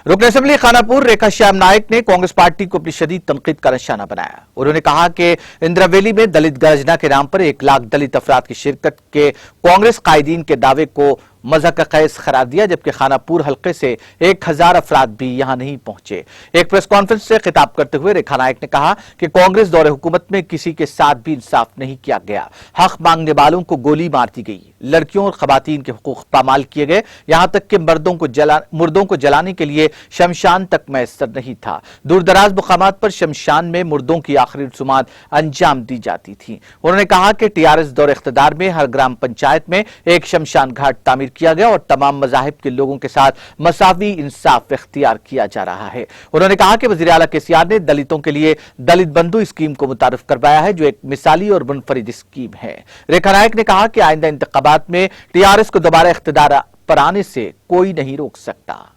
रुकन असेंबली खानापुर रेखा श्याम नायक ने कांग्रेस पार्टी को अपनी शदीद तनकीद का निशाना बनाया। उन्होंने कहा कि इंदिरावैली में दलित गर्जना के नाम पर 1 लाख दलित अफराद की शिरकत के कांग्रेस कायदीन के दावे को मज़ाक खैज करार दिया, जबकि खानापुर हल्के से 1000 अफराद भी यहां नहीं पहुंचे। एक प्रेस कॉन्फ्रेंस से खिताब करते हुए रेखा नायक ने कहा कि कांग्रेस दौरे हुकूमत में किसी के साथ भी इंसाफ नहीं किया गया। हक मांगने वालों को गोली मार दी गई, लड़कियों और खवातीन के हुकूक पामाल किए गए, यहां तक कि मुर्दों को जलाने के लिए शमशान तक मैसर नहीं था। दूर दराज मुकामात पर शमशान में मुर्दों की आखिरी रसूमात अंजाम दी जाती थी। उन्होंने कहा कि टीआरएस दौरे इख्तिदार में हर ग्राम पंचायत में एक शमशान घाट तामीर किया गया और तमाम मज़ाहिब के लोगों के साथ मसावी इंसाफ इख्तियार किया जा रहा है। उन्होंने कहा कि वज़ीर आला केसीआर ने दलितों के लिए दलित बंधु स्कीम को मुतारिफ करवाया है, जो एक मिसाली और मुनफरिद स्कीम है। रेखा नायक ने कहा कि आइंदा इंतखाबात में टीआरएस को दोबारा इख्तिदार पर आने से कोई नहीं रोक सकता।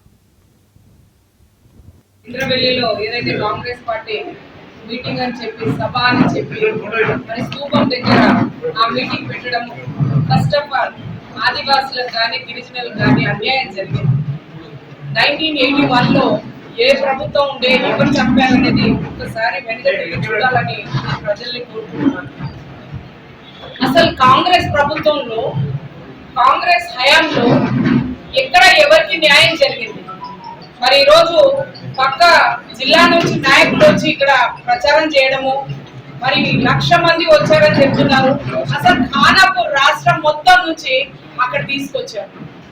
ఇంద్రవెల్లిలో ఏదైతే కాంగ్రెస్ పార్టీ మీటింగ్ అని చెప్పి సభ అని చెప్పి మరి స్తూపం దగ్గర ఆ మీటింగ్ పెట్టడం ఫస్ట్ ఆఫ్ ఆల్ ఆదివాసులకు కానీ గిరిజనులకు కానీ అన్యాయం జరిగింది. 1981లో ఏ ప్రభుత్వం ఉండే ఎవరు చంపారనేది ఒకసారి వెనుకటికి చూడాలని ప్రజల్ని కోరుకుంటున్నాను. అసలు కాంగ్రెస్ ప్రభుత్వంలో కాంగ్రెస్ హయాంలో ఎక్కడ ఎవరికి న్యాయం జరిగింది? మరి ఈరోజు పక్క జిల్లా నుంచి నాయకులు వచ్చి ఇక్కడ ప్రచారం చేయడము, మరి 1,00,000 మంది వచ్చారని చెప్తున్నారు. అసలు ఖానాపూర్ రాష్ట్రం మొత్తం నుంచి అక్కడ తీసుకొచ్చారు.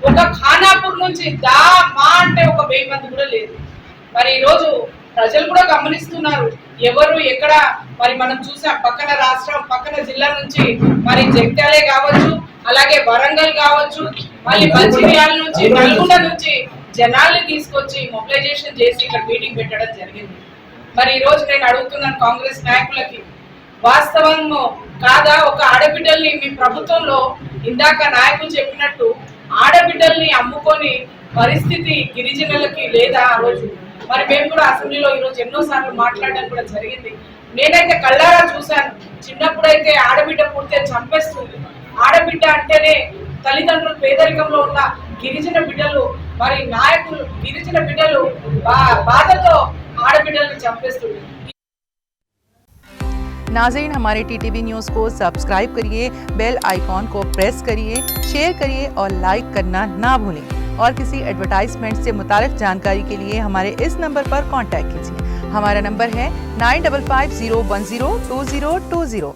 ఒక ఖానాపూర్ నుంచి మా అంటే ఒక 1000 మంది కూడా లేదు. మరి ఈరోజు ప్రజలు కూడా గమనిస్తున్నారు ఎవరు ఎక్కడ. మరి మనం చూసాం పక్కన రాష్ట్రం పక్కన జిల్లా నుంచి మరి జగిత్యాలే కావచ్చు, అలాగే వరంగల్ కావచ్చు, మళ్ళీ మంచిర్యాల నుంచి నల్గొండ నుంచి జనాల్ని తీసుకొచ్చి మొబిలైజేషన్ చేసి ఇక్కడ మీటింగ్ పెట్టడం జరిగింది. మరి ఈ రోజు నేను అడుగుతున్నాను కాంగ్రెస్ నాయకులకి, వాస్తవం కాదా? ఒక ఆడబిడ్డల్ని మీ ప్రభుత్వంలో ఇందాక నాయకులు చెప్పినట్టు ఆడబిడ్డల్ని అమ్ముకొని పరిస్థితి గిరిజనులకి లేదా? ఆ రోజు మరి మేము కూడా అసెంబ్లీలో ఈరోజు ఎన్నోసార్లు మాట్లాడడం కూడా జరిగింది. నేనైతే కళ్ళారా చూశాను. చిన్నప్పుడైతే ఆడబిడ్డ పుడితే చంపేస్తుంది. ఆడబిడ్డ అంటేనే తల్లిదండ్రులు పేదరికంలో ఉన్న గిరిజన బిడ్డలు, మరి నాయకులు గిరిజన బిడ్డలు బాధతో ఆడబిడ్డలను చంపేస్తుంది. नाज़रीन, हमारे टीटीवी न्यूज़ को सब्सक्राइब करिए, बेल आइकॉन को प्रेस करिए, शेयर करिए और लाइक करना ना भूलें। और किसी एडवर्टाइजमेंट से मुताल्लिक़ जानकारी के लिए हमारे इस नंबर पर कांटेक्ट कीजिए। हमारा नंबर है 9550102020।